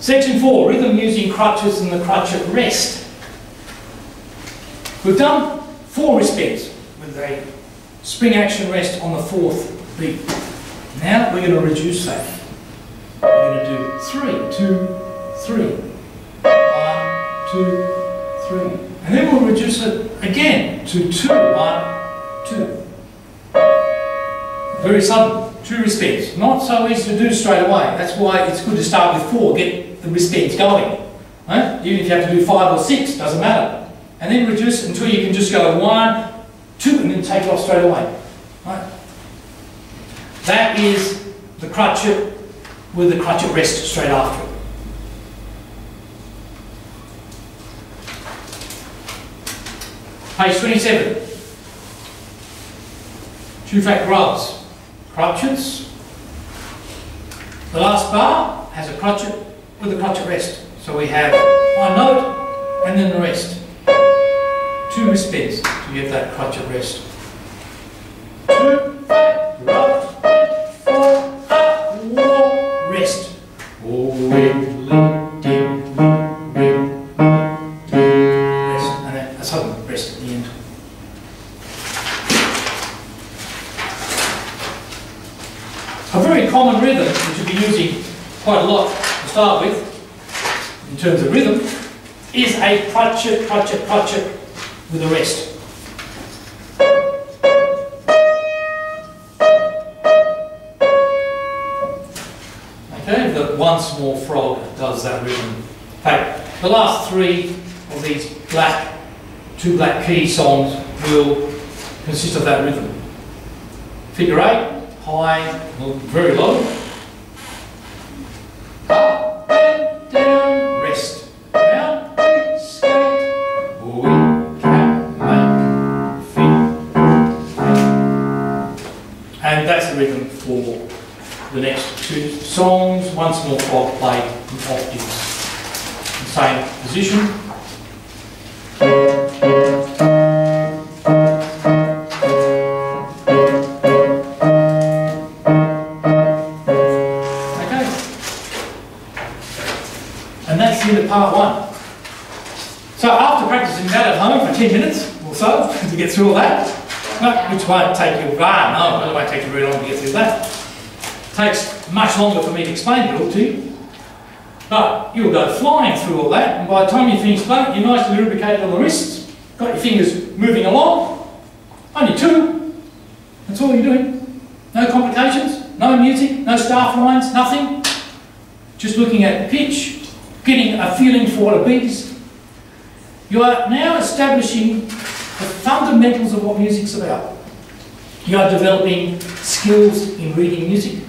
Section 4, rhythm using crutches and the crutch at rest. We've done 4 respects with a spring action rest on the 4th beat. Now we're going to reduce that. We're going to do 3, 2, 3. 1, 2, 3. And then we'll reduce it again to 2, 1, 2. Very sudden, 2 respects. Not so easy to do straight away. That's why it's good to start with 4, get the respects going. Right? Even if you have to do 5 or 6, doesn't matter. And then reduce it until you can just go 1, 2, and then take it off straight away. Right? That is the crutchet with the crutchet rest straight after it. Page 27. 2-flat grubs. Crutchets. The last bar has a crutchet with a crutchet rest. So we have 1 note and then the rest. 2 respects to get that crutchet rest. 2-flat grubs. 4 war rest. Rest and then a sudden rest at the end. A very common rhythm, which you'll be using quite a lot to start with, in terms of rhythm, is a crutchet, crutchet, crutchet with a rest. Okay, the One Small Frog does that rhythm. In fact, the last 3 of these 2 black key songs will consist of that rhythm. Figure 8. High, very low. Up and down, rest. Round, we skate. We can make feet. And that's the rhythm for the next 2 songs. One Small Frog played in octaves. Same position. Part 1. So after practicing that at home for 10 minutes or so to get through all that, which won't take you, it won't take you very long to get through that. It takes much longer for me to explain it all to you. But you'll go flying through all that, and by the time you finish playing, you're nicely lubricated on the wrists, got your fingers moving along, only 2, that's all you're doing. No complications, no music, no staff lines, nothing. Just looking at pitch, getting a feeling for what a beat is. You are now establishing the fundamentals of what music's about. You are developing skills in reading music.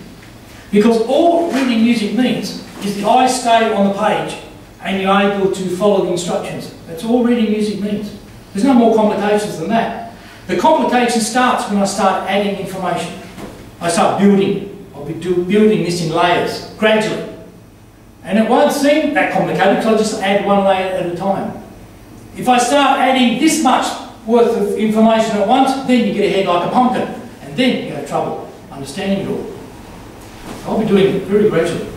Because all reading music means is the eyes stay on the page and you're able to follow the instructions. That's all reading music means. There's no more complications than that. The complication starts when I start adding information. I start building. I'll be building this in layers, gradually. And it won't seem that complicated because I'll just add 1 layer at a time. If I start adding this much worth of information at once, then you get a head like a pumpkin. And then you have trouble understanding it all. I'll be doing it very gradually.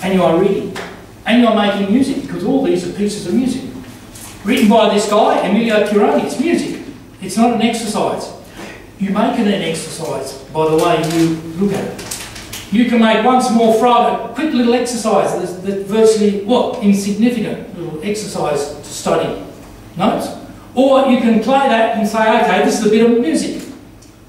And you are reading. And you are making music, because all these are pieces of music. Written by this guy, Emilio Pieroni. It's music. It's not an exercise. You make it an exercise by the way you look at it. You can make One Small Frog a quick little exercise that's virtually, insignificant little exercise to study notes. Or you can play that and say, okay, this is a bit of music.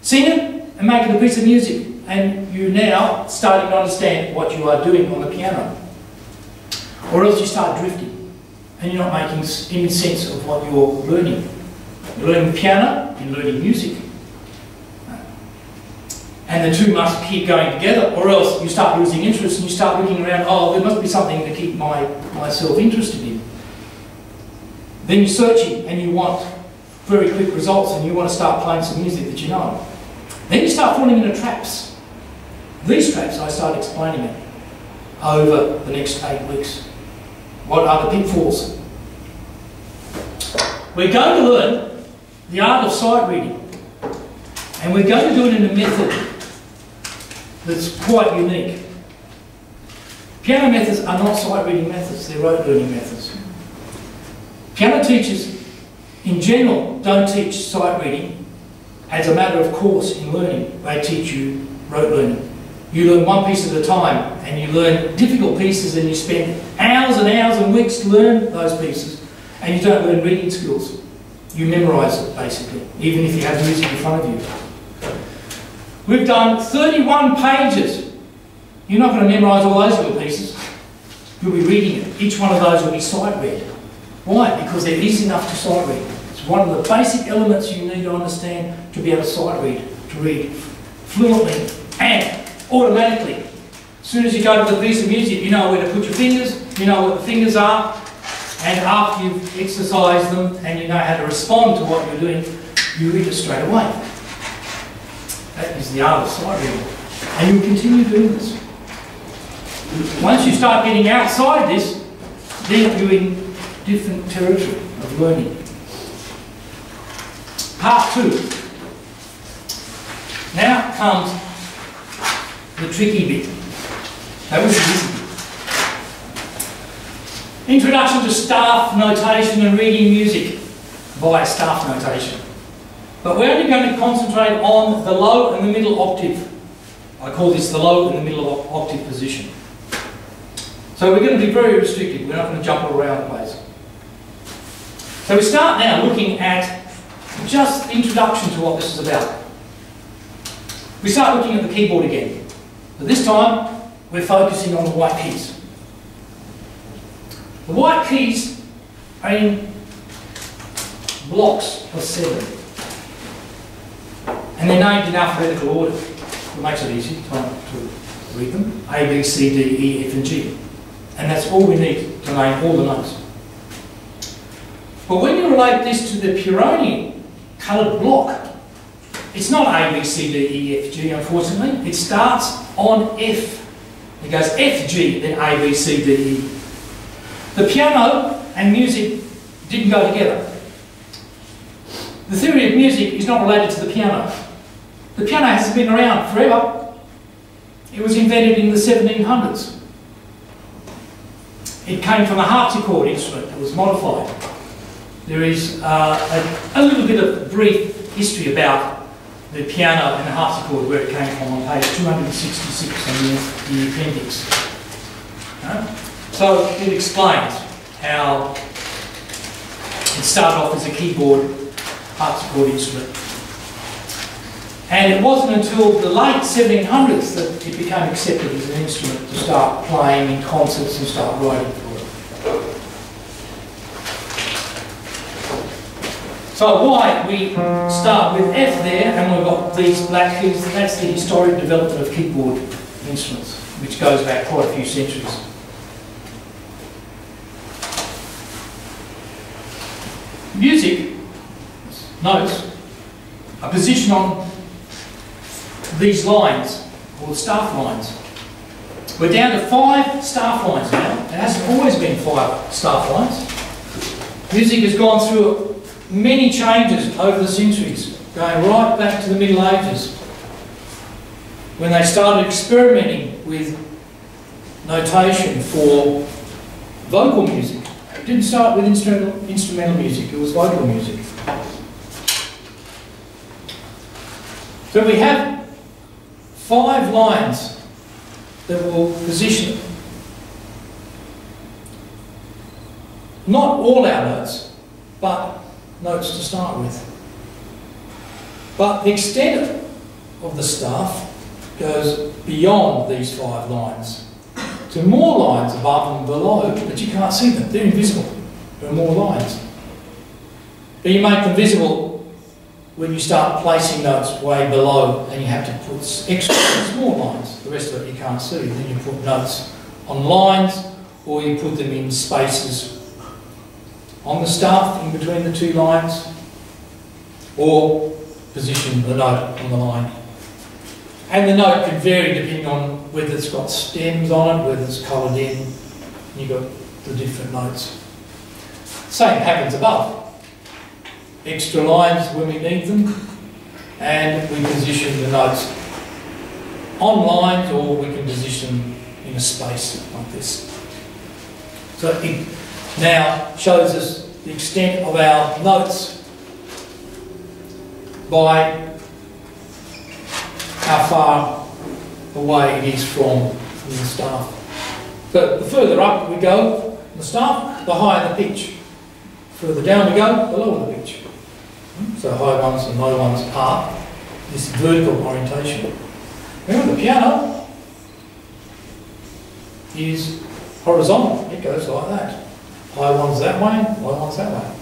Sing it and make it a piece of music. And you're now starting to understand what you are doing on the piano. Or else you start drifting and you're not making any sense of what you're learning. You're learning the piano, you're learning music. And the 2 must keep going together, or else you start losing interest and you start looking around, oh, there must be something to keep myself interested in. Then you're searching and you want very quick results and you want to start playing some music that you know. Then you start falling into traps. These traps I start explaining it over the next 8 weeks. What are the pitfalls? We're going to learn the art of sight reading. And we're going to do it in a method that's quite unique. Piano methods are not sight reading methods, they're rote learning methods. Piano teachers in general don't teach sight reading as a matter of course in learning. They teach you rote learning. You learn one piece at a time, and you learn difficult pieces, and you spend hours and hours and weeks to learn those pieces, and you don't learn reading skills. You memorise it, basically, even if you have music in front of you. We've done 31 pages. You're not going to memorise all those little pieces. You'll be reading it. Each one of those will be sight read. Why? Because they're easy enough to sight read. It's one of the basic elements you need to understand to be able to sight read, to read fluently and automatically. As soon as you go to the piece of music, you know where to put your fingers, you know what the fingers are, and after you've exercised them and you know how to respond to what you're doing, you read it straight away. That is the art of sight reading. And you'll continue doing this. Once you start getting outside this, then you're in different territory of learning. Part 2. Now comes the tricky bit. That was the easy bit. Introduction to staff notation and reading music via staff notation. But we're only going to concentrate on the low and the middle octave. I call this the low and the middle octave position. So we're going to be very restricted. We're not going to jump all around the place. So we start now looking at just the introduction to what this is about. We start looking at the keyboard again. But this time, we're focusing on the white keys. The white keys are in blocks of 7. And they're named in alphabetical order. It makes it easy to read them. A, B, C, D, E, F and G. And that's all we need to name all the notes. But when you relate this to the Pieroni coloured block, it's not A, B, C, D, E, F, G, unfortunately. It starts on F. It goes F, G, then A, B, C, D, E. The piano and music didn't go together. The theory of music is not related to the piano. The piano hasn't been around forever. It was invented in the 1700s. It came from a harpsichord instrument that was modified. There is a little bit of brief history about the piano and the harpsichord, where it came from, on page 266 on the appendix. So it explains how it started off as a keyboard harpsichord instrument. And it wasn't until the late 1700s that it became accepted as an instrument to start playing in concerts and start writing for it. So why we start with F there, and we've got these black keys. That's the historic development of keyboard instruments, which goes back quite a few centuries. Music notes are positioned on these lines, called staff lines. We're down to 5 staff lines now. It hasn't always been 5 staff lines. Music has gone through many changes over the centuries, going right back to the Middle Ages, when they started experimenting with notation for vocal music. It didn't start with instrumental music, it was vocal music. So we have 5 lines that will position not all our notes, but notes to start with. But the extent of the staff goes beyond these 5 lines to more lines above and below, but you can't see them. They're invisible. There are more lines. But you make them visible when you start placing notes way below, and you have to put extra small lines. The rest of it you can't see. Then you put notes on lines, or you put them in spaces on the staff in between the 2 lines, or position the note on the line. And the note can vary depending on whether it's got stems on it, whether it's coloured in, and you've got the different notes. Same happens above. Extra lines when we need them, and we position the notes on lines, or we can position in in a space like this. So it now shows us the extent of our notes by how far away it is from the staff. So the further up we go in the staff, the higher the pitch. Further down we go, the lower the pitch. So high ones and low ones are this vertical orientation. Remember, the piano is horizontal. It goes like that. High ones that way, low ones that way.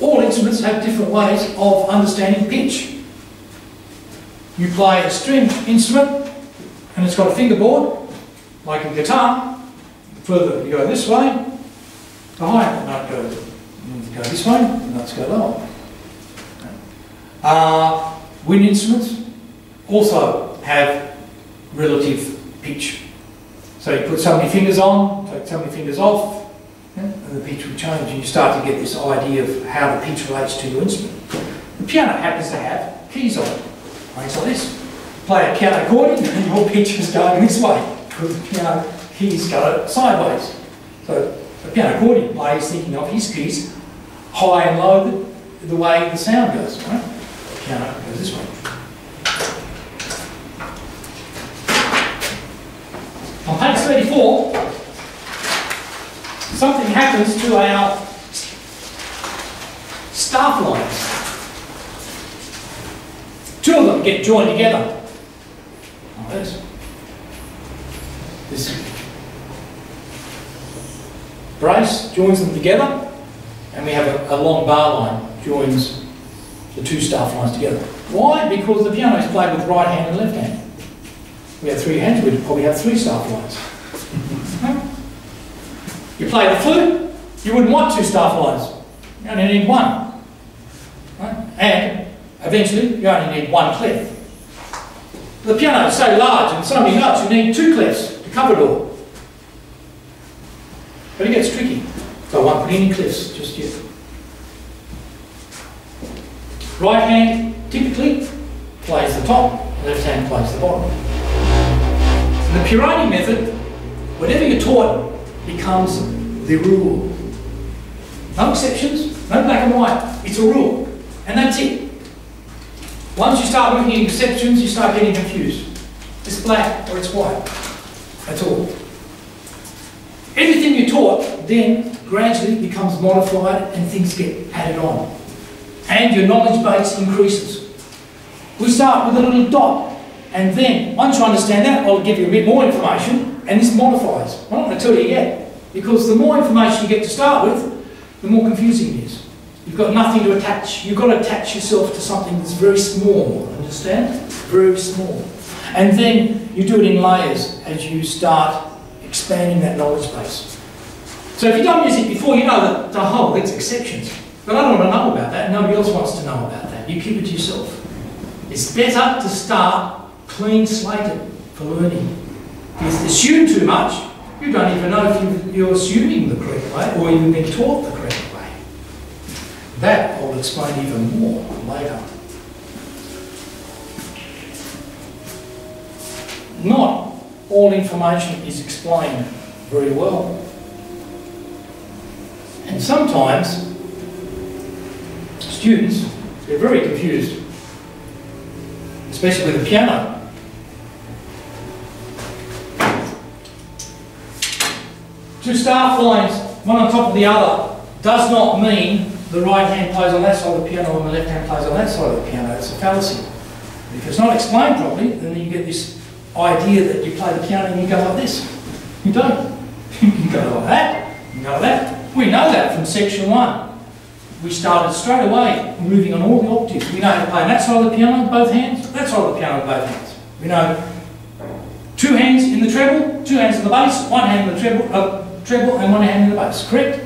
All instruments have different ways of understanding pitch. You play a string instrument and it's got a fingerboard, like a guitar. The further you go this way, the higher the note goes. You go this way, the notes go lower. Wind instruments also have relative pitch. So you put so many fingers on, take so many fingers off, and the pitch will change, and you start to get this idea of how the pitch relates to your instrument. The piano happens to have keys on it. Like this. Play a piano accordion and your pitch is going this way because the piano keys go sideways. So the piano accordion player is thinking of his keys high and low the way the sound goes. Right? The piano goes this way. On page 34, something happens to our staff lines. Two of them get joined together. Like this. This brace joins them together, and we have a long bar line joins the two staff lines together. Why? Because the piano is played with right hand and left hand. We have three hands, we'd probably have three staff lines. You play the flute, you wouldn't want two staff lines. You only need one. Right? And eventually, you only need one clef. The piano is so large and so many notes, you need two clefs to cover it all. But it gets tricky, so I won't put any clefs just yet. Right hand typically plays the top, left hand plays the bottom. In the Pieroni method, whatever you're taught becomes the rule. No exceptions, no black and white, it's a rule. And that's it. Once you start looking at exceptions, you start getting confused. It's black or it's white. That's all. Everything you're taught then gradually becomes modified and things get added on. And your knowledge base increases. We start with a little dot, and then once you understand that, I'll give you a bit more information, and this modifies. I'm not going to tell you yet, because the more information you get to start with, the more confusing it is. You've got nothing to attach. You've got to attach yourself to something that's very small, understand? Very small. And then you do it in layers as you start expanding that knowledge base. So if you don't use it before, you know that the whole, it's exceptions. But I don't want to know about that. Nobody else wants to know about that. You keep it to yourself. It's better to start clean slated for learning. If you assume too much, you don't even know if you're assuming the correct way or you've been taught the correct way. That I'll explain even more later. Not all information is explained very well. And sometimes students get very confused, especially with the piano. Two staff lines, one on top of the other, does not mean the right hand plays on that side of the piano and the left hand plays on that side of the piano. It's a fallacy. If it's not explained properly, then you get this idea that you play the piano and you go like this. You don't. You can go like that, you can go like that. We know that from section 1. We started straight away moving on all the octaves. We know how to play that side of the piano with both hands, that side of the piano with both hands. We know 2 hands in the treble, 2 hands in the bass, 1 hand in the treble and 1 hand in the bass, correct?